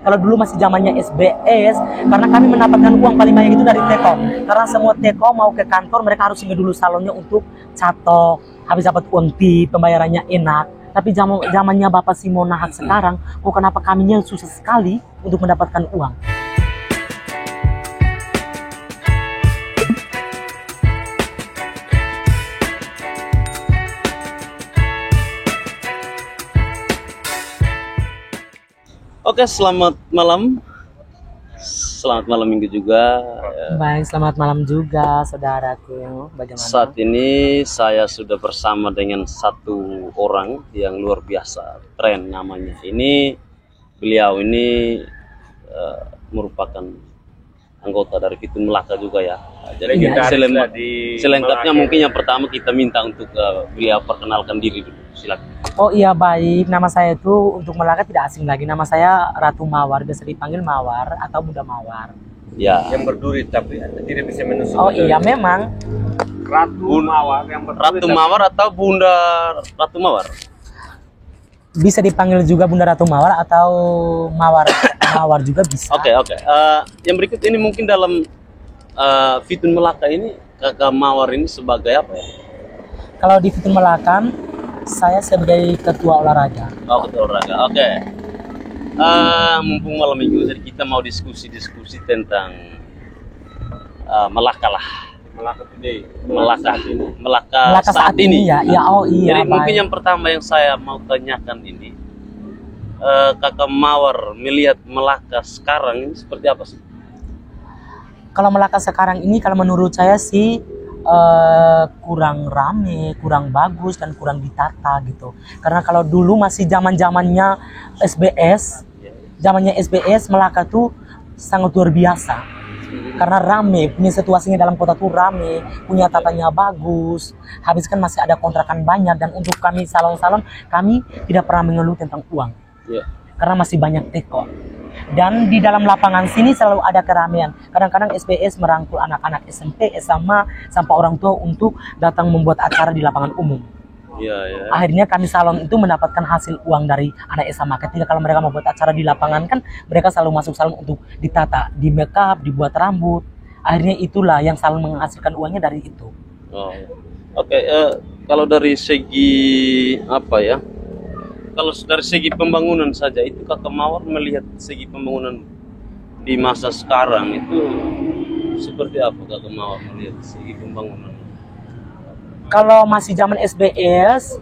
Kalau dulu masih zamannya SBS, karena kami mendapatkan uang paling banyak itu dari teko. Karena semua teko mau ke kantor, mereka harus singgah dulu salonnya untuk catok, habis dapat uang tip, pembayarannya enak. Tapi zamannya Bapak Simonahak sekarang, kok kenapa kaminya susah sekali untuk mendapatkan uang? Oke, selamat malam. Selamat malam minggu juga. Baik, selamat malam juga, saudaraku. Bagaimana? Saat ini saya sudah bersama dengan satu orang yang luar biasa, keren namanya. Beliau ini merupakan anggota dari Fitun Melaka juga ya. Jadi selengkapnya mungkin yang pertama kita minta untuk beliau perkenalkan diri dulu. Silakan. Oh iya, baik. Nama saya itu untuk Melaka tidak asing lagi. Nama saya Ratu Mawar, biasa dipanggil Mawar atau Bunda Mawar. Ya. Yang berduri tapi tidak bisa menusuk. Oh iya, memang. Ratu Mawar yang berduri. Ratu Mawar atau Bunda Ratu Mawar? Bisa dipanggil juga Bunda Ratu Mawar atau Mawar Mawar juga bisa. Oke. Yang berikut ini mungkin dalam Fitun Melaka ini Kakak Mawar ini sebagai apa ya? Kalau di Fitun Melaka, saya sebagai ketua olahraga. Oh, ketua olahraga. Oke. Mumpung malam minggu, jadi kita mau diskusi tentang Melaka lah. Melaka saat ini. Ya. Oh iya. Jadi mungkin yang pertama yang saya mau tanyakan ini, Kakak Mawar melihat Melaka sekarang ini seperti apa sih? Kalau Melaka sekarang ini, kalau menurut saya sih kurang rame, kurang bagus, dan kurang ditata gitu. Karena kalau dulu masih zamannya SBS, Melaka tuh sangat luar biasa. Karena rame, punya situasinya dalam kota tuh rame, punya tatanya bagus. Habis kan masih ada kontrakan banyak, dan untuk kami salon-salon, kami tidak pernah mengeluh tentang uang. Karena masih banyak teko. Dan di dalam lapangan sini selalu ada keramaian. Kadang-kadang SBS merangkul anak-anak SMP, SMA, sampai orang tua untuk datang membuat acara di lapangan umum. Akhirnya kami salon itu mendapatkan hasil uang dari anak SMA. Ketika kalau mereka membuat acara di lapangan kan, mereka selalu masuk salon untuk ditata, di make up, dibuat rambut. Akhirnya itulah yang selalu menghasilkan uangnya dari itu. Oke. Kalau dari segi apa ya? Kalau dari segi pembangunan saja, itu Kakak Mawar melihat segi pembangunan di masa sekarang itu seperti apa Kakak Mawar melihat segi pembangunan? Kalau masih zaman SBS,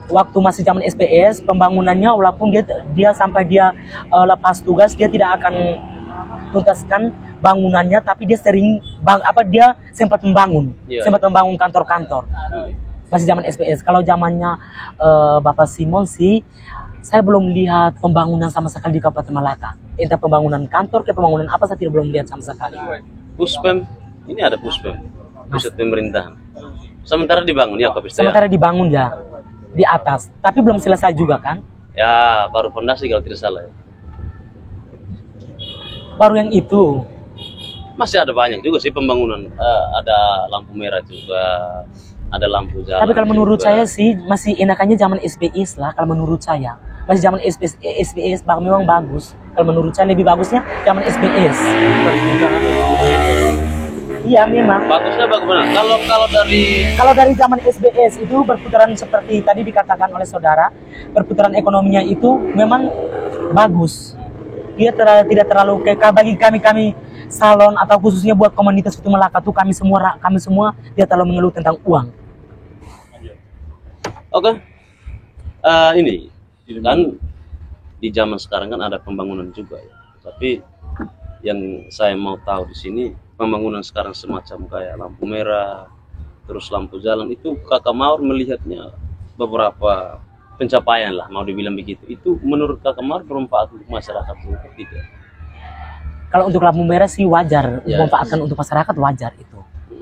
waktu masih zaman SBS, pembangunannya walaupun dia sampai dia lepas tugas, dia tidak akan tuntaskan bangunannya, tapi dia dia sempat membangun kantor-kantor. Masih zaman SBS. Kalau zamannya Bapak Simon sih, saya belum lihat pembangunan sama sekali di Kabupaten Melaka. Entah pembangunan kantor, pembangunan apa, saya belum lihat sama sekali. Puspem, ini ada Puspem, pusat pemerintahan. Sementara dibangun ya, Pak Pista? Sementara dibangun ya, di atas. Tapi belum selesai juga kan? Ya, baru fondasi kalau tidak salah ya. Baru yang itu. Masih ada banyak juga sih pembangunan. Ada lampu merah juga. Ada lampu jalan. Tapi kalau menurut saya sih masih enakannya zaman SBS lah. Kalau menurut saya masih zaman SBS memang bagus. Kalau menurut saya lebih bagusnya zaman SBS. Iya memang. Bagusnya bagaimana? Kalau dari zaman SBS itu berputaran seperti tadi dikatakan oleh saudara, perputaran ekonominya itu memang bagus. Dia tidak terlalu kayak bagi kami salon atau khususnya buat komunitas Fitun Melaka tuh kami semua dia terlalu mengeluh tentang uang. Oke. Ini kan di zaman sekarang kan ada pembangunan juga ya. Tapi yang saya mau tahu di sini pembangunan sekarang semacam kayak lampu merah, terus lampu jalan itu Kakak Mawar melihatnya beberapa pencapaian lah, mau dibilang begitu. Itu menurut Kakak Mawar bermanfaat untuk masyarakat atau tidak? Kalau untuk lampu merah sih wajar, memanfaatkan untuk masyarakat wajar itu.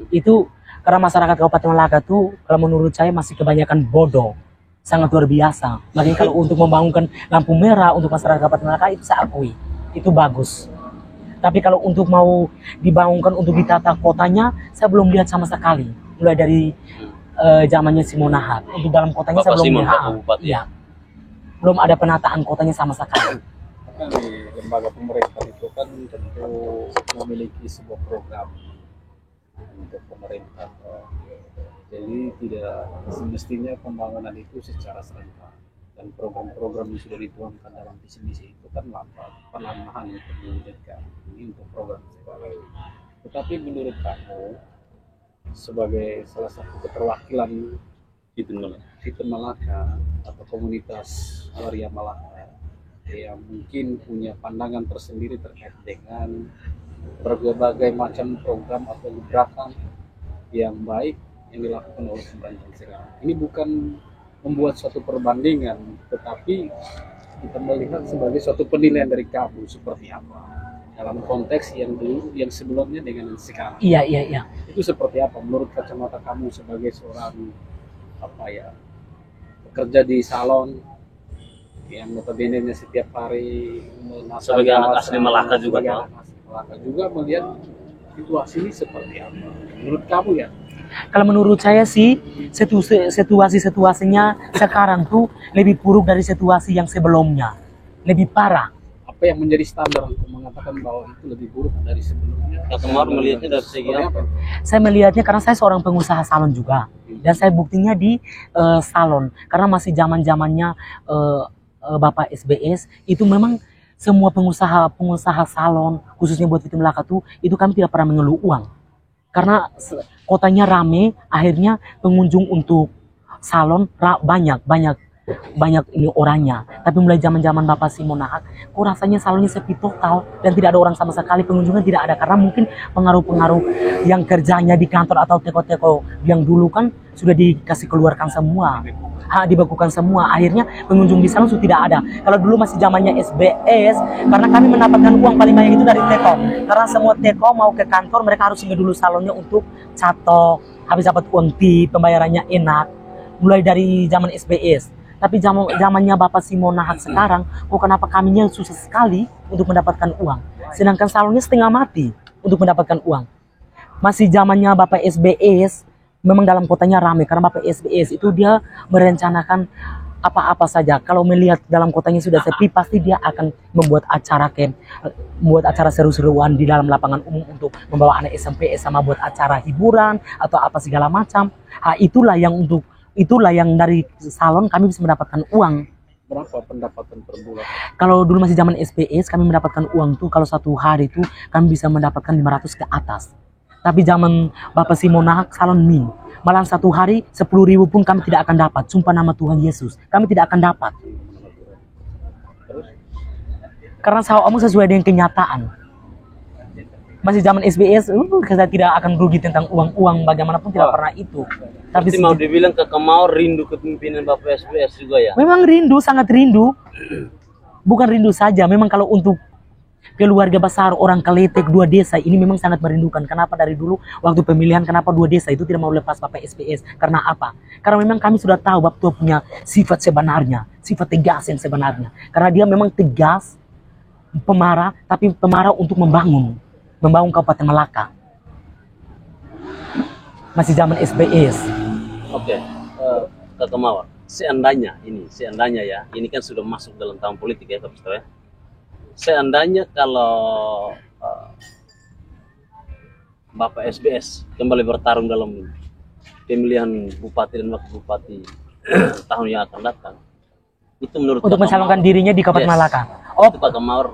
Itu karena masyarakat Kabupaten Melaka tuh kalau menurut saya masih kebanyakan bodoh, sangat luar biasa. Makanya kalau untuk membangunkan lampu merah untuk masyarakat Kabupaten Melaka itu saya akui, itu bagus. Tapi kalau untuk mau dibangunkan untuk ditata kotanya, saya belum lihat sama sekali. Mulai dari zamannya Simonahak, untuk dalam kotanya Bapak saya belum Simon, lihat. Iya. Belum ada penataan kotanya sama sekali. Kami lembaga pemerintah itu kan tentu memiliki sebuah program untuk pemerintah. Jadi tidak semestinya pembangunan itu secara serentak, dan program-program yang sudah dituangkan dalam visi misi itu kan lambat, perlahan untuk diwujudkan. Ini untuk program sekarang. Tetapi menurut kamu sebagai salah satu keterwakilan Itu malah. Fitur Malaka atau komunitas Waria Malaka yang mungkin punya pandangan tersendiri terkait dengan berbagai macam program atau gerakan yang baik yang dilakukan oleh pemerintah sekarang. Ini bukan membuat suatu perbandingan, tetapi kita melihat sebagai suatu penilaian dari kamu seperti apa dalam konteks yang dulu, yang sebelumnya dengan yang sekarang. Iya, iya, iya. Itu seperti apa menurut kacamata kamu sebagai seorang bekerja di salon yang notabene setiap hari Sebagai anak asli Malaka juga, sebagai anak asli Malaka juga melihat situasi ini seperti apa menurut kamu ya? Kalau menurut saya sih situasinya sekarang tuh lebih buruk dari situasi yang sebelumnya, lebih parah. Apa yang menjadi standar untuk mengatakan bahwa itu lebih buruk dari sebelumnya? Kemarin melihatnya dari segi apa? Saya melihatnya karena saya seorang pengusaha salon juga, dan saya buktinya di salon karena masih zamannya Bapak SBS itu memang semua pengusaha salon khususnya buat Fitur Malaka tuh itu kami tidak pernah mengeluh uang karena kotanya rame, akhirnya pengunjung untuk salon banyak ini orangnya. Tapi mulai zaman Bapak Simonahak, kok rasanya salonnya sepi total dan tidak ada orang sama sekali, pengunjungnya tidak ada karena mungkin pengaruh-pengaruh yang kerjanya di kantor atau teko-teko yang dulu kan sudah dikasih keluarkan semua, dibekukan semua. Akhirnya pengunjung di salon sudah tidak ada. Kalau dulu masih zamannya SBS, karena kami mendapatkan uang paling banyak itu dari teko. Karena semua teko mau ke kantor mereka harus singgah dulu salonnya untuk catok, habis dapat uang tip, pembayarannya enak. Mulai dari zaman SBS. Tapi zamannya Bapak Simonahak sekarang, kok kenapa kaminya susah sekali untuk mendapatkan uang. Sedangkan salonnya setengah mati untuk mendapatkan uang. Masih zamannya Bapak SBS, memang dalam kotanya ramai. Karena Bapak SBS itu dia merencanakan apa-apa saja. Kalau melihat dalam kotanya sudah sepi, pasti dia akan membuat acara seru-seruan di dalam lapangan umum untuk membawa anak SMP, SMA buat acara hiburan atau apa segala macam. Itulah yang dari salon kami bisa mendapatkan uang. Berapa pendapatan per bulan? Kalau dulu masih zaman SPS kami mendapatkan uang tuh kalau satu hari itu kami bisa mendapatkan 500 ke atas. Tapi zaman Bapak Simonahak salon min, malah satu hari 10.000 pun kami tidak akan dapat. Sumpah nama Tuhan Yesus, kami tidak akan dapat. Karena sahabatmu sesuai dengan kenyataan. Masih zaman SBS, kita tidak akan rugi tentang uang bagaimanapun tidak pernah itu. Tapi mau dibilang ke Kemau rindu kepemimpinan Bapak SBS juga ya? Memang rindu, sangat rindu. Bukan rindu saja, memang kalau untuk keluarga besar orang Kaletek 2 desa ini memang sangat merindukan. Kenapa dari dulu waktu pemilihan kenapa 2 desa itu tidak mau lepas Bapak SBS? Karena apa? Karena memang kami sudah tahu Bapak Tua punya sifat sebenarnya, sifat tegas yang sebenarnya. Karena dia memang tegas, pemarah, tapi pemarah untuk membangun Kabupaten Malaka. Masih zaman SBS. Oke, Kakak Mawar, seandainya ya, ini kan sudah masuk dalam tahun politik ya, Pak ya. Seandainya kalau Bapak SBS kembali bertarung dalam pemilihan bupati dan wakil bupati tahun yang akan datang, itu menurut untuk mencalonkan dirinya di Kabupaten Malaka. Oh, itu Kakak Mawar.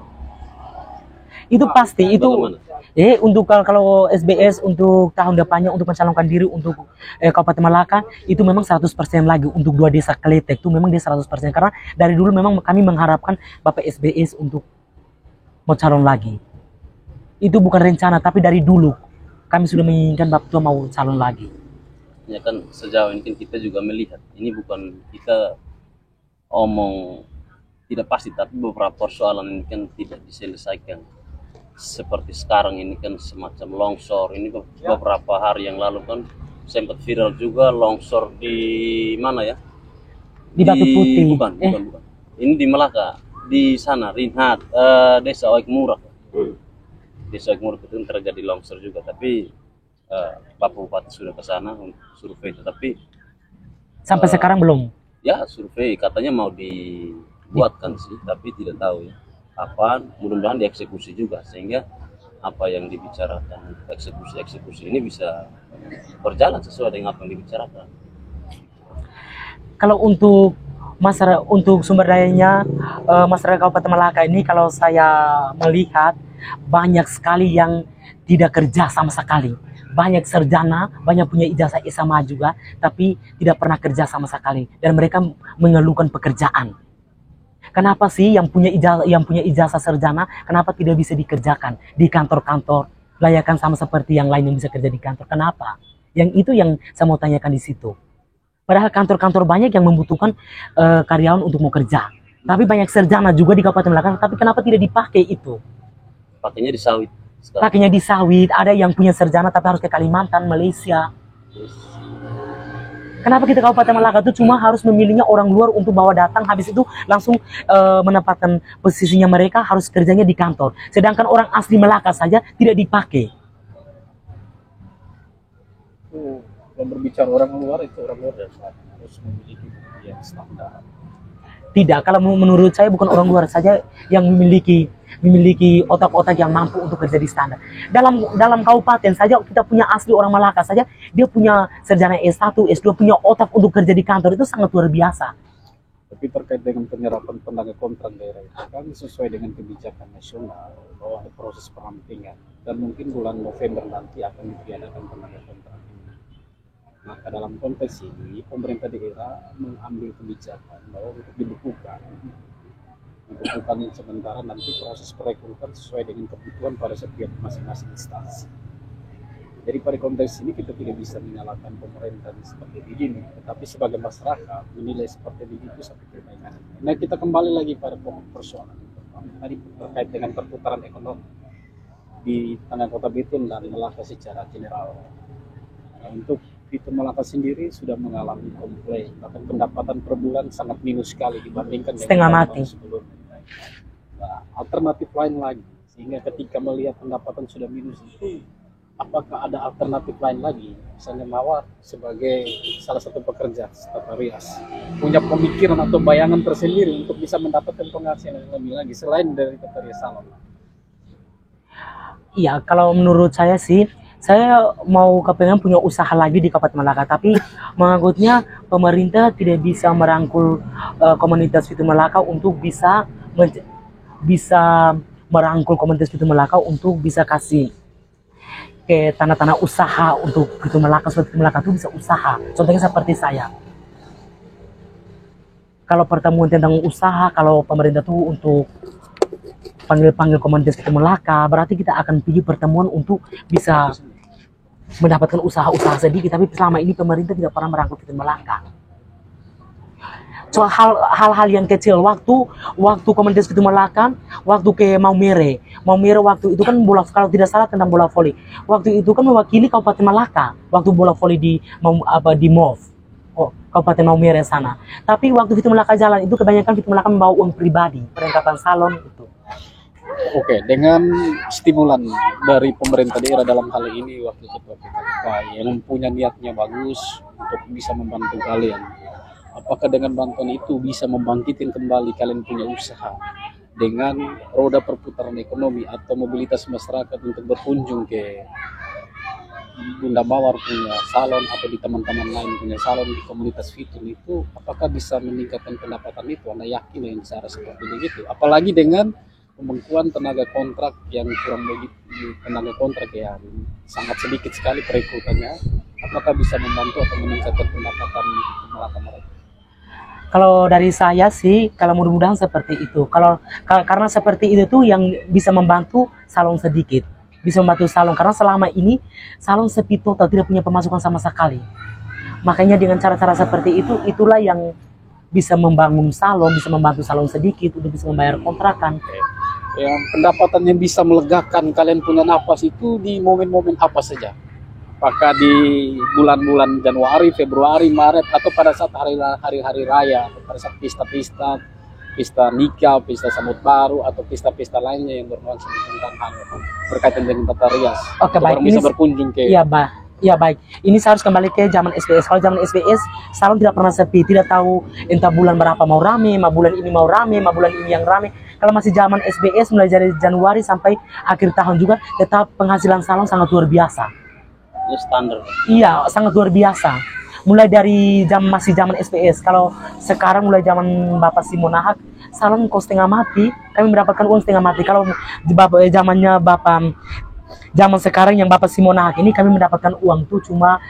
Itu pasti itu. Bagaimana? Untuk kalau SBS untuk tahun depannya untuk mencalonkan diri untuk Kabupaten Malaka itu memang 100% lagi untuk 2 desa Kaletek itu memang dia 100% karena dari dulu memang kami mengharapkan Bapak SBS untuk mau calon lagi. Itu bukan rencana tapi dari dulu kami sudah menginginkan Bapak Tua mau calon lagi. Ya kan sejauh ini kan kita juga melihat ini bukan kita omong tidak pasti tapi beberapa persoalan ini kan tidak diselesaikan. Seperti sekarang ini kan semacam longsor ini beberapa hari yang lalu kan sempat viral juga longsor di mana ya? Di Batu Putih. Bukan. Ini di Malaka, di sana Rinhat, Desa Oik Murah. Desa Oik Murah itu terjadi longsor juga, tapi Bapak Bupati sudah ke sana untuk survei, tetapi sampai sekarang belum. Ya survei katanya mau dibuatkan sih, tapi tidak tahu ya apa mudah-mudahan dieksekusi juga, sehingga apa yang dibicarakan eksekusi ini bisa berjalan sesuai dengan apa yang dibicarakan. Kalau untuk masyarakat, untuk sumber dayanya masyarakat Kabupaten Malaka ini, kalau saya melihat banyak sekali yang tidak kerja sama sekali. Banyak sarjana, banyak punya ijazah SMA juga, tapi tidak pernah kerja sama sekali. Dan mereka mengeluhkan pekerjaan. Kenapa sih yang punya ijazah sarjana, kenapa tidak bisa dikerjakan di kantor-kantor, layakkan sama seperti yang lain yang bisa kerja di kantor? Kenapa? Yang itu yang saya mau tanyakan di situ. Padahal kantor-kantor banyak yang membutuhkan karyawan untuk mau kerja. Tapi banyak sarjana juga di Kabupaten Malaka, tapi kenapa tidak dipakai itu? Pakainya di sawit. Pakainya di sawit, ada yang punya sarjana tapi harus ke Kalimantan, Malaysia. Kenapa kita Kabupaten Malaka itu cuma harus memilihnya orang luar untuk bawa datang, habis itu langsung menempatkan posisinya, mereka harus kerjanya di kantor. Sedangkan orang asli Malaka saja tidak dipakai. Kalau berbicara orang luar, itu orang luar harus memiliki yang standar. Tidak, kalau menurut saya bukan orang luar saja yang memiliki otak-otak yang mampu untuk kerja di standar. Dalam kabupaten saja kita punya asli orang Malaka saja, dia punya sarjana S1, S2, punya otak untuk kerja di kantor, itu sangat luar biasa. Tapi terkait dengan penyerapan tenaga kontrak daerah itu kan sesuai dengan kebijakan nasional bahwa ada proses perampingan, dan mungkin bulan November nanti akan ditiadakan tenaga kontrak ini. Maka dalam konteks ini pemerintah daerah mengambil kebijakan bahwa untuk dibekukan sementara, nanti proses perekrutan sesuai dengan kebutuhan pada setiap masing-masing instansi. Jadi pada konteks ini kita tidak bisa menyalahkan pemerintah seperti ini, tetapi sebagai masyarakat menilai seperti ini itu satu perbaikan. Nah, kita kembali lagi pada pokok persoalan tadi terkait dengan perputaran ekonomi di Tanah Kota Bitung dan Malaka secara general. Nah, untuk Bitung Malaka sendiri sudah mengalami komplain, bahkan pendapatan per bulan sangat minus sekali dibandingkan setengah dengan mati. tahun sebelumnya. Nah, alternatif lain lagi, sehingga ketika melihat pendapatan sudah minus itu, apakah ada alternatif lain lagi? Misalnya Mawar sebagai salah satu pekerja staf rias punya pemikiran atau bayangan tersendiri untuk bisa mendapatkan penghasilan yang lebih lagi selain dari pekerja salon. Iya, kalau menurut saya sih, saya mau kepengen punya usaha lagi di Kabupaten Malaka, tapi menganggapnya pemerintah tidak bisa merangkul komunitas Bitung Malaka untuk bisa merangkul komunitas Bitung Malaka untuk bisa kasih ke tanah-tanah usaha untuk Bitung Malaka, supaya Bitung Malaka itu bisa usaha. Contohnya seperti saya. Kalau pertemuan tentang usaha, kalau pemerintah tuh untuk panggil komunitas Bitung Malaka, berarti kita akan pergi pertemuan untuk bisa mendapatkan usaha-usaha sedikit. Tapi selama ini pemerintah tidak pernah merangkul Bitung Malaka. So, hal-hal yang kecil, waktu komunitas Bitung Malaka, waktu ke Maumere waktu itu kan bola, kalau tidak salah tentang bola voli, waktu itu kan mewakili Kabupaten Malaka waktu bola voli di MOV, Kabupaten Maumere sana. Tapi waktu Bitung Malaka jalan itu kebanyakan Bitung Malaka membawa uang pribadi, perlengkapan salon itu. Oke, dengan stimulan dari pemerintah daerah dalam hal ini wakil ketua PKK yang punya niatnya bagus untuk bisa membantu kalian, apakah dengan bantuan itu bisa membangkitkan kembali kalian punya usaha dengan roda perputaran ekonomi atau mobilitas masyarakat untuk berkunjung ke Bunda Mawar punya salon atau di teman-teman lain punya salon di komunitas Bitung itu, apakah bisa meningkatkan pendapatan itu? Anda yakin dengan cara seperti itu? Apalagi dengan pembekuan tenaga kontrak yang kurang begitu, tenaga kontrak yang sangat sedikit sekali perekrutannya, apakah bisa membantu atau meningkatkan pendapatan Malaka mereka? Kalau dari saya sih, kalau mudah-mudahan seperti itu. Karena seperti itu tuh yang bisa membantu salon sedikit, bisa membantu salon, karena selama ini salon sepi total, tidak punya pemasukan sama sekali. Makanya dengan cara-cara seperti itu, itulah yang bisa membangun salon, bisa membantu salon sedikit untuk bisa membayar kontrakan. Yang pendapatan yang bisa melegakan kalian punya napas itu di momen-momen apa saja? Apakah di bulan-bulan Januari, Februari, Maret, atau pada saat hari-hari raya, atau pada saat pesta nikah, pesta sambut baru, atau pesta-pesta lainnya yang bernuansa tentang hal berkaitan dengan tata rias? Oke, baik. Orang bisa berkunjung ke. Iya, Ya baik, ini saya harus kembali ke zaman SBS. Kalau zaman SBS, salon tidak pernah sepi, tidak tahu entah bulan berapa mau rame, mau bulan ini mau rame, mau bulan ini yang rame. Kalau masih zaman SBS, mulai dari Januari sampai akhir tahun juga, tetap penghasilan salon sangat luar biasa. Ini standar. Iya, sangat luar biasa. Mulai dari masih zaman SBS. Kalau sekarang mulai zaman Bapak Simonahak, salon kos setengah mati, kami mendapatkan uang setengah mati. Kalau di zamannya zaman sekarang yang Bapak Simonahak ini, kami mendapatkan uang tuh cuma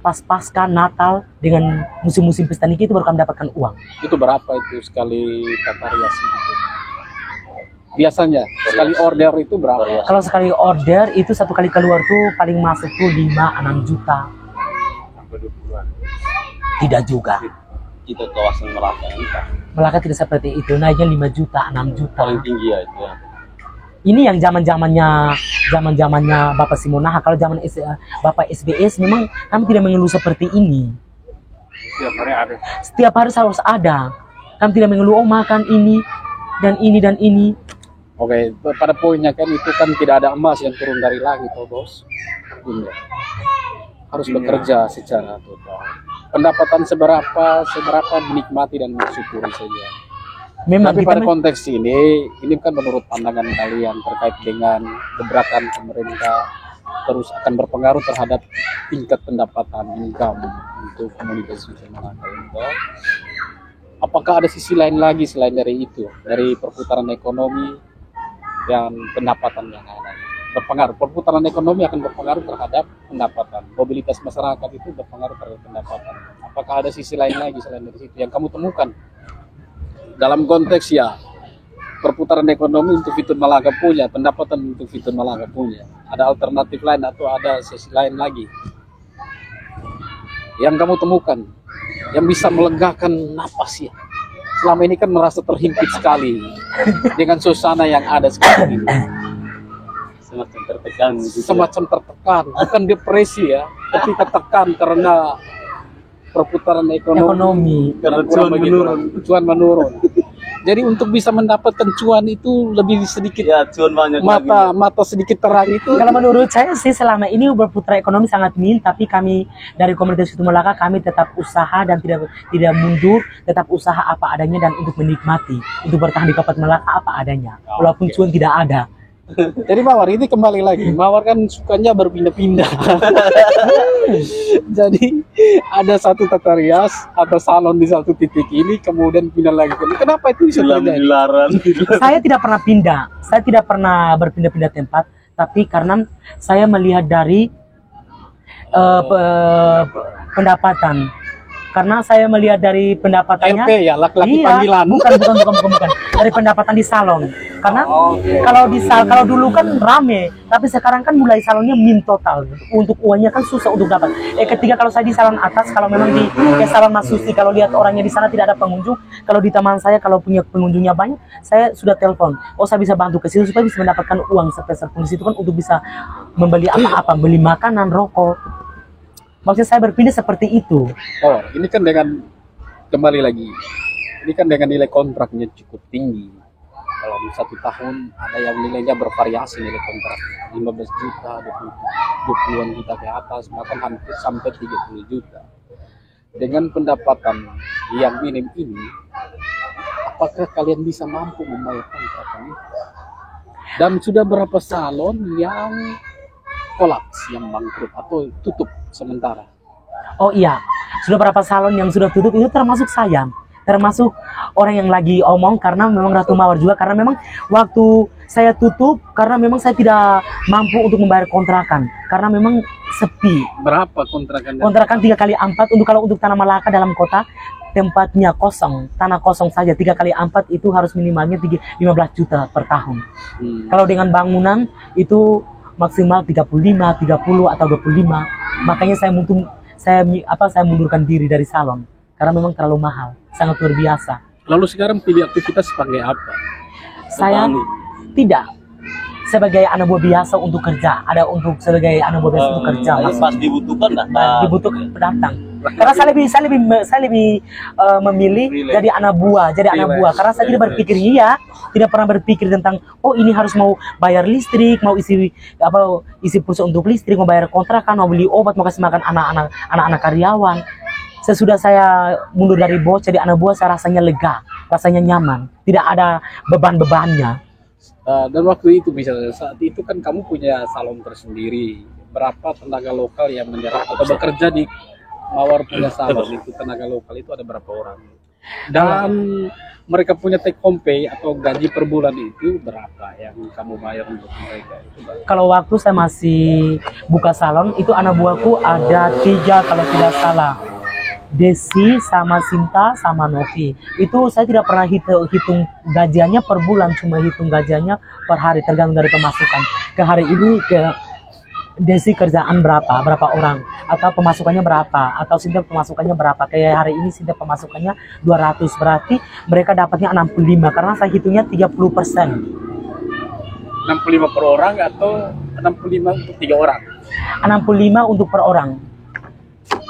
pas pasca Natal dengan musim-musim pesta niki itu baru kami mendapatkan uang. Itu berapa itu sekali tata rias gitu? Biasanya sekali order itu berapa? Kalau sekali order itu satu kali keluar tuh paling masuk tuh 5-6 juta. Sampai 20-an. Tidak juga. Itu kawasan Melaka ini Pak. Melaka tidak seperti itu, naiknya 5 juta, 6 juta. Paling tinggi ya itu ya. Ini yang zaman-zamannya Bapak Simonahak. Kalau zaman Bapak SBS memang kami tidak mengeluh seperti ini. Setiap hari ada. Setiap hari harus ada. Kami tidak mengeluh, oh makan ini dan ini dan ini. Oke, pada poinnya kan itu kan tidak ada emas yang turun dari langit, oh bos. Iya. Harus bekerja secara total. Pendapatan seberapa dinikmati dan mensyukuri saja. Memang Tapi kita pada konteks ini kan menurut pandangan kalian terkait dengan gebrakan pemerintah terus akan berpengaruh terhadap tingkat pendapatan income untuk komunitas Malaka ini. Apakah ada sisi lain lagi selain dari itu, dari perputaran ekonomi dan pendapatan yang ada? Berpengaruh, perputaran ekonomi akan berpengaruh terhadap pendapatan, mobilitas masyarakat itu berpengaruh terhadap pendapatan. Apakah ada sisi lain lagi selain dari situ yang kamu temukan? Dalam konteks ya perputaran ekonomi untuk Fitun Malaka punya, pendapatan untuk Fitun Malaka punya. Ada alternatif lain atau ada sisi lain lagi yang kamu temukan yang bisa melegakan napas ya? Selama ini kan merasa terhimpit sekali dengan suasana yang ada sekarang ini. Semacam tertekan gitu. Semacam tertekan, bukan depresi ya, tapi tertekan karena perputaran ekonomi Karena cuan menurun. Jadi untuk bisa mendapatkan cuan itu lebih sedikit Ya, cuan banyak lagi. mata sedikit terang itu. Kalau menurut saya sih selama ini berputar ekonomi sangat minim, tapi kami dari komunitas Fitun Malaka kami tetap usaha dan tidak mundur, tetap usaha apa adanya dan untuk menikmati, untuk bertahan di Kabupaten Malaka apa adanya, walaupun cuan tidak ada. Jadi Mawar ini kembali lagi, Mawar kan sukanya berpindah-pindah. Jadi ada satu tata rias atau salon di satu titik ini, kemudian pindah lagi. Kenapa itu bisa terjadi? Dilarang. Saya tidak pernah pindah, saya tidak pernah berpindah-pindah tempat, tapi karena saya melihat dari pendapatan. Karena saya melihat dari pendapatannya, LP ya, laki-laki iya, panggilan. bukan, dari pendapatan di salon. Karena kalau dulu kan rame, tapi sekarang kan mulai salonnya min total. Untuk uangnya kan susah untuk dapat. Ketika kalau saya di salon atas, kalau memang di salon Mas Susi, kalau lihat orangnya di sana tidak ada pengunjung, kalau di taman saya kalau punya pengunjungnya banyak, saya sudah telepon. Oh, saya bisa bantu ke situ supaya bisa mendapatkan uang sepeser pun di situ kan untuk bisa membeli apa-apa, beli makanan, rokok. Maksud saya berpindah seperti itu. Oh, ini kan dengan kembali lagi. Ini kan dengan nilai kontraknya cukup tinggi. Kalau di 1 tahun ada yang nilainya bervariasi nilai kontraknya 15 juta, 20-an juta ke atas, bahkan hampir sampai 30 juta. Dengan pendapatan yang minim ini, apakah kalian bisa mampu membayar kontraknya? Dan sudah berapa salon yang kolaps, yang bangkrut atau tutup sementara? Oh iya, sudah berapa salon yang sudah tutup itu termasuk saya. Termasuk orang yang lagi omong karena memang Ratu Mawar juga, karena memang waktu saya tutup karena memang saya tidak mampu untuk membayar kontrakan karena memang sepi. Berapa kontrakan? Kontrakan 3x4 untuk tanah Malaka dalam kota, tempatnya kosong, tanah kosong saja 3x4 itu harus minimalnya 15 juta per tahun. Kalau dengan bangunan itu maksimal 35, 30 atau 25. Makanya saya mundurkan diri dari salon karena memang terlalu mahal, sangat luar biasa. Lalu sekarang pilih aktivitas sebagai apa? Saya tidak sebagai anak buah biasa untuk kerja, ada untuk sebagai anak buah biasa untuk kerja. Pas dibutuhkan Dibutuhkan datang. Karena saya lebih memilih jadi anak buah, karena saya tidak berpikir tidak pernah berpikir tentang oh ini harus mau bayar listrik, mau isi pulsa untuk listrik, mau bayar kontrakan, mau beli obat, mau kasih makan anak-anak karyawan. Sesudah saya mundur dari bos jadi anak buah, saya rasanya lega, rasanya nyaman, tidak ada beban-bebannya. Dan waktu itu misalnya saat itu kan kamu punya salon tersendiri, berapa tenaga lokal yang menyerap atau bekerja di Mawar punya salon itu, tenaga lokal itu ada berapa orang? Dan mereka punya take home pay atau gaji per bulan itu berapa yang kamu bayar untuk mereka itu? Kalau waktu saya masih buka salon itu anak buahku ada 3 kalau tidak salah, Desi sama Sinta sama Novi. Itu saya tidak pernah hitung gajiannya per bulan, cuma hitung gajiannya per hari tergantung dari pemasukan. Ke hari ini ke Desi kerjaan berapa orang, atau pemasukannya berapa, atau Sinta pemasukannya berapa. Kayak hari ini Sinta pemasukannya 200, berarti mereka dapatnya 65 karena saya hitungnya 30%. 65 per orang atau 65 untuk 3 orang? 65 untuk per orang.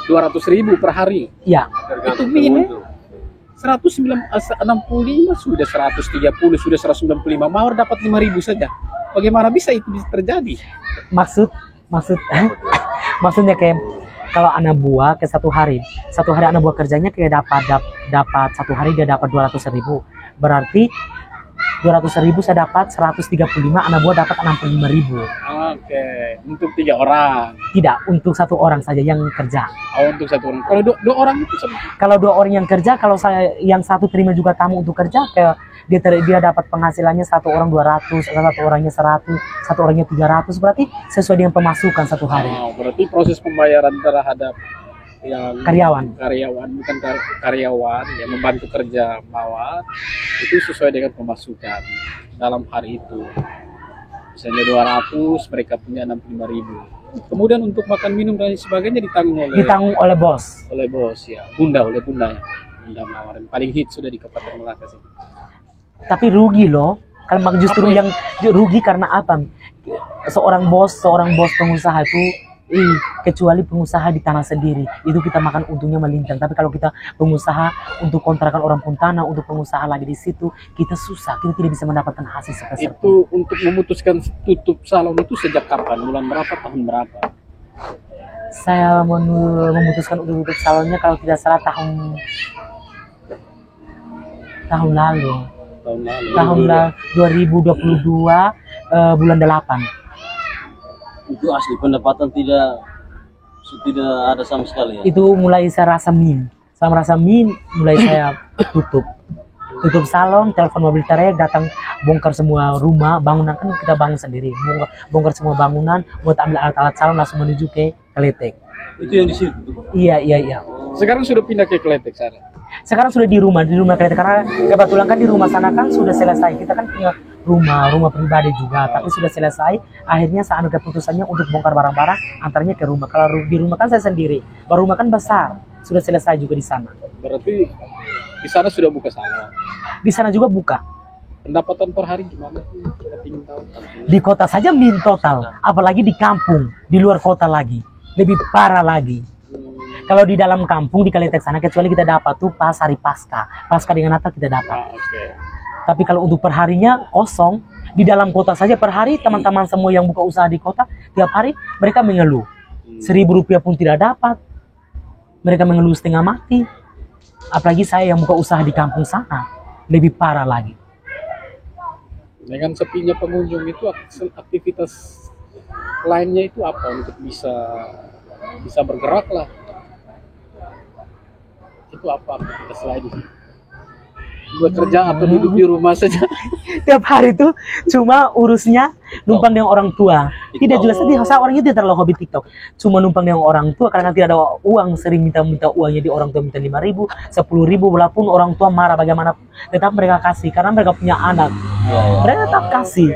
200.000 per hari. Ya. Itu minus 165 sudah 130 sudah 195, Mawar dapat 5.000 saja. Bagaimana bisa itu bisa terjadi? Maksudnya kayak kalau anak buah ke satu hari anak buah kerjanya kayak dapat satu hari dia dapat 200.000, berarti 200.000 saya dapat 135, anak buah dapat 65.000. Oke, untuk 3 orang. Tidak, untuk 1 orang saja yang kerja. Oh, untuk 1 orang. Kalau 2 orang itu kalau 2 orang yang kerja, kalau saya yang 1 terima juga tamu untuk kerja, kayak dia dapat penghasilannya 1 orang 200, 1 orangnya 100, 1 orangnya 300, berarti sesuai dengan pemasukan 1 hari. Oh, berarti proses pembayaran terhadap yang karyawan bukan karyawan yang membantu kerja Mawar itu sesuai dengan pemasukan dalam hari itu. Misalnya 200, mereka punya 65.000. Kemudian untuk makan minum dan sebagainya ditanggung oleh bos. Oleh bos ya. Bunda ya. Bunda Mawar yang paling hit sudah di Kabupaten Malaka sih. Tapi rugi loh. Kalau justru yang rugi karena apa? Seorang bos pengusaha itu kecuali pengusaha di tanah sendiri itu kita makan untungnya melimpah, tapi kalau kita pengusaha untuk kontrakan orang pun tanah, untuk pengusaha lagi di situ kita susah, kita tidak bisa mendapatkan hasil sepeser itu pun. Untuk memutuskan tutup salon itu sejak kapan, bulan berapa, tahun berapa? Saya memutuskan untuk tutup salonnya kalau tidak salah tahun lalu 2022 bulan 8. Itu asli pendapatan tidak ada sama sekali ya? Itu mulai saya rasa mulai saya tutup salon, telepon mobil trek, datang bongkar semua rumah, bangunan kan kita bangun sendiri, bongkar semua bangunan, buat ambil alat-alat salon langsung menuju ke Kletek. Itu yang di situ? Iya. Sekarang sudah pindah ke Kletek sana? Sekarang sudah di rumah Kletek, karena kebetulan kan di rumah sana kan sudah selesai, kita kan punya rumah pribadi juga, tapi sudah selesai. Akhirnya saya ambil keputusannya untuk bongkar barang-barang, antaranya ke rumah. Kalau di rumah kan saya sendiri, baru rumah kan besar, sudah selesai juga di sana. Berarti di sana sudah buka salon? Di sana juga buka. Pendapatan per hari gimana? Di kota saja min total, apalagi di kampung, di luar kota lagi, lebih parah lagi. Kalau di dalam kampung di Kletek sana, kecuali kita dapat tuh pas hari pasca dengan Natal kita dapat. Tapi kalau untuk perharinya kosong. Di dalam kota saja per hari teman-teman semua yang buka usaha di kota tiap hari mereka mengeluh. 1.000 rupiah pun tidak dapat. Mereka mengeluh setengah mati. Apalagi saya yang buka usaha di kampung sana, lebih parah lagi. Dengan sepinya pengunjung itu aktivitas lainnya itu apa untuk bisa bergerak lah? Itu apa aktivitas lain? Bekerja atau duduk di rumah saja? Tiap hari itu cuma urusnya numpang dengan orang tua. Tidak jelas tadi saya orangnya tidak terlalu hobi TikTok. Cuma numpang dengan orang tua karena tidak ada uang, sering minta uangnya di orang tua, minta 5.000, 10.000, walaupun orang tua marah bagaimana tetap mereka kasih karena mereka punya anak. Mereka tetap kasih.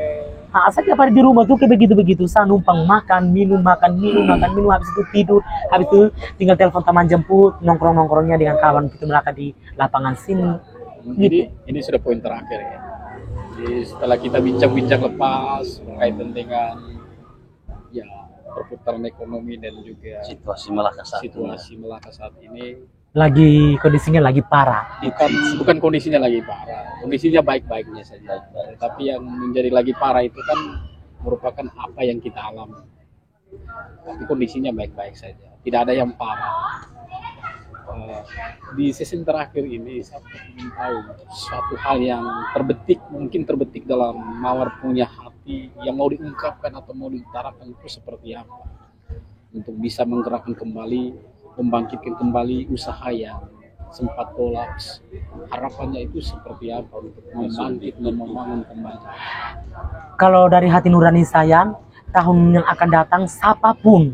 Nah, saya tiap hari di rumah tuh kayak begitu, saya numpang makan minum, habis itu tidur, habis itu tinggal telepon teman jemput, nongkrongnya dengan kawan gitu mereka di lapangan sini. Ini sudah poin terakhir ya. Jadi setelah kita bincang-bincang lepas berkaitan dengan ya perputaran ekonomi dan juga Situasi Melaka saat ini. situasi Melaka saat ini Lagi kondisinya lagi parah. bukan kondisinya lagi parah, kondisinya baik-baiknya saja. Tapi yang menjadi lagi parah itu kan merupakan apa yang kita alami. Tapi kondisinya baik-baik saja, tidak ada yang parah. Di season terakhir ini saya ingin tahu suatu hal yang mungkin terbetik dalam Mawar punya hati yang mau diungkapkan atau mau diutarakan itu seperti apa untuk bisa menggerakkan kembali, membangkitkan kembali usaha yang sempat kolaps. Harapannya itu seperti apa untuk membangkit dan membangun kembali. Kalau dari hati nurani saya, tahun yang akan datang siapapun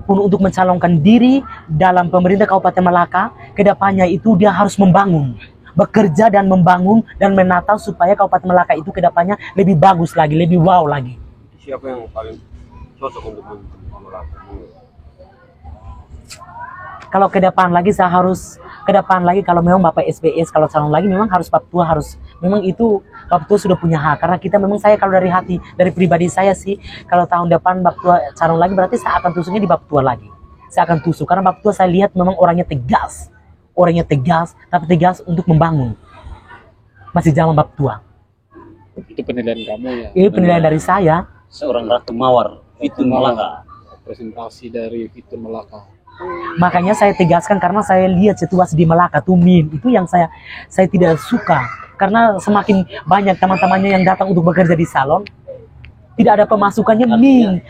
untuk mencalonkan diri dalam pemerintah Kabupaten Melaka, kedepannya itu dia harus membangun, bekerja dan membangun dan menata supaya Kabupaten Melaka itu kedepannya lebih bagus lagi, lebih wow lagi. Siapa yang paling cocok untuk memimpin Melaka? Kalau ke depan lagi kalau memang Bapak SBS kalau calon lagi memang harus Pak Tua memang itu Pak Tua sudah punya hak, karena kita memang saya kalau dari hati dari pribadi saya sih kalau tahun depan Pak Tua calon lagi berarti saya akan tusuknya di Pak Tua lagi. Saya akan tusuk karena Pak Tua saya lihat memang orangnya tegas tapi tegas untuk membangun. Masih zaman Pak Tua. Itu penilaian kamu ya? Ini penilaian dari saya. Seorang Ratu Mawar, Fitun Melaka. Presentasi dari Fitun Melaka. Makanya saya tegaskan karena saya lihat situasi di Melaka tuh itu yang saya tidak suka, karena semakin banyak teman-temannya yang datang untuk bekerja di salon tidak ada pemasukannya.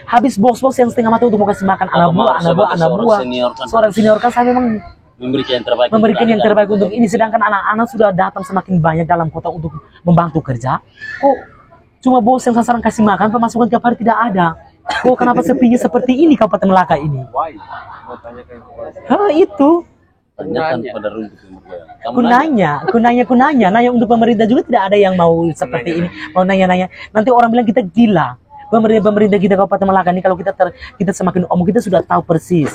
Habis bos-bos yang setengah mati untuk mau kasih makan anak buah. Seorang senior kan saya memang memberikan yang terbaik untuk ini, sedangkan anak-anak sudah datang semakin banyak dalam kota untuk membantu kerja. Kok cuma bos yang sasaran kasih makan, pemasukan tiap hari tidak ada. Kok kenapa sepinya seperti ini Kabupaten Melaka ini? Why? Mau tanya ke Itu. Tanyakan pada rumput yang bergoyang. Nanya untuk pemerintah juga tidak ada yang mau seperti ini. Mau nanya. Nanti orang bilang kita gila. Pemerintah kita Kabupaten Melaka ini kalau kita semakin omong, kita sudah tahu persis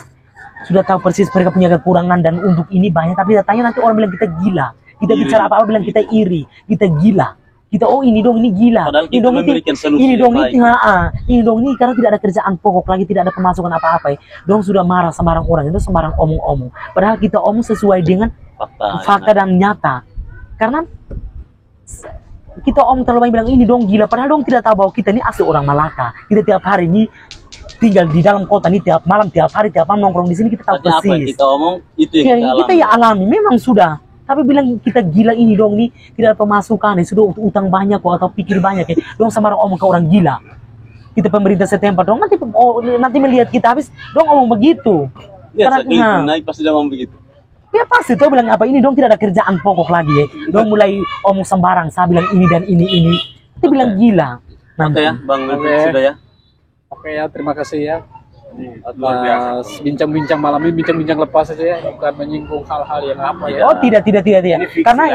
mereka punya kekurangan dan untuk ini banyak, tapi datanya nanti orang bilang kita gila. Kita bicara apa-apa bilang kita iri, kita gila. Kita ini gila. Padahal kita memberikan solusi ini karena tidak ada kerjaan pokok lagi, tidak ada pemasukan apa-apa. Dong sudah marah sembarang orang, itu sembarang omong-omong. Padahal kita omong sesuai dengan fakta dan nyata. Karena kita terlalu banyak bilang ini dong gila, padahal dong tidak tahu bahwa kita ini asli orang Malaka. Kita tiap hari ini tinggal di dalam kota ini, tiap malam nongkrong di sini, kita tahu persis. Apa yang kita omong itu yang kita ya alami, memang sudah. Tapi bilang kita gila ini dong nih, tidak ada pemasukan nih, sudah utang banyak kok atau pikir banyak ya. Dong sembarang omong ke orang gila. Kita pemerintah setempat dong nanti melihat kita habis dong omong begitu. Karena naik pasti dia ngomong begitu. Ya pasti tuh bilang apa ini dong tidak ada kerjaan pokok lagi ya. Dong mulai omong sembarang, saya bilang ini dan ini. Itu bilang gila. Oke ya, Bang Menteri sudah ya. Oke ya, terima kasih ya atas bincang-bincang malam ini, bincang-bincang lepas saja ya, bukan menyinggung hal-hal yang apa ya. Oh tidak. Karena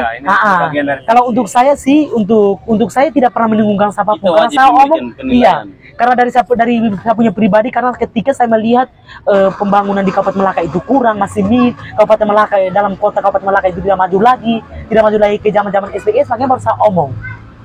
kalau untuk saya sih, untuk saya tidak pernah menyinggungkan siapapun. Karena saya omong, karena dari saya punya pribadi, karena ketika saya melihat pembangunan di Kabupaten Melaka itu kurang, masih Kabupaten Melaka dalam kota Kabupaten Melaka itu tidak maju lagi ke zaman SBS, makanya baru saya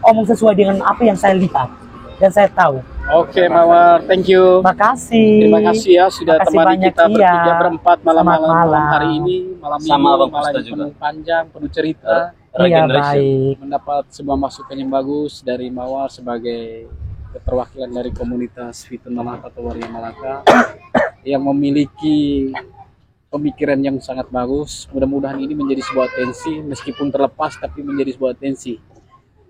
omong sesuai dengan apa yang saya lihat dan saya tahu. Oke, Mawar, thank you. Makasih. Terima kasih ya sudah temani kita bertiga berempat malam hari ini, malam sama minggu, malam penuh panjang, penuh cerita. Iya, baik. Mendapat sebuah masukan yang bagus dari Mawar sebagai keterwakilan dari komunitas Fitun Melaka atau Waria Melaka yang memiliki pemikiran yang sangat bagus. Mudah-mudahan ini menjadi sebuah atensi, meskipun terlepas tapi menjadi sebuah atensi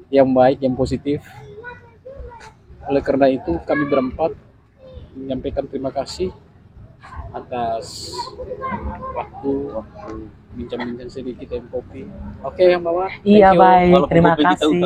yang baik, yang positif. Oleh karena itu kami berempat menyampaikan terima kasih atas waktu bincang-bincang sedikit yang kopi. Oke, yang Mawar. Iya, baik. Terima kasih.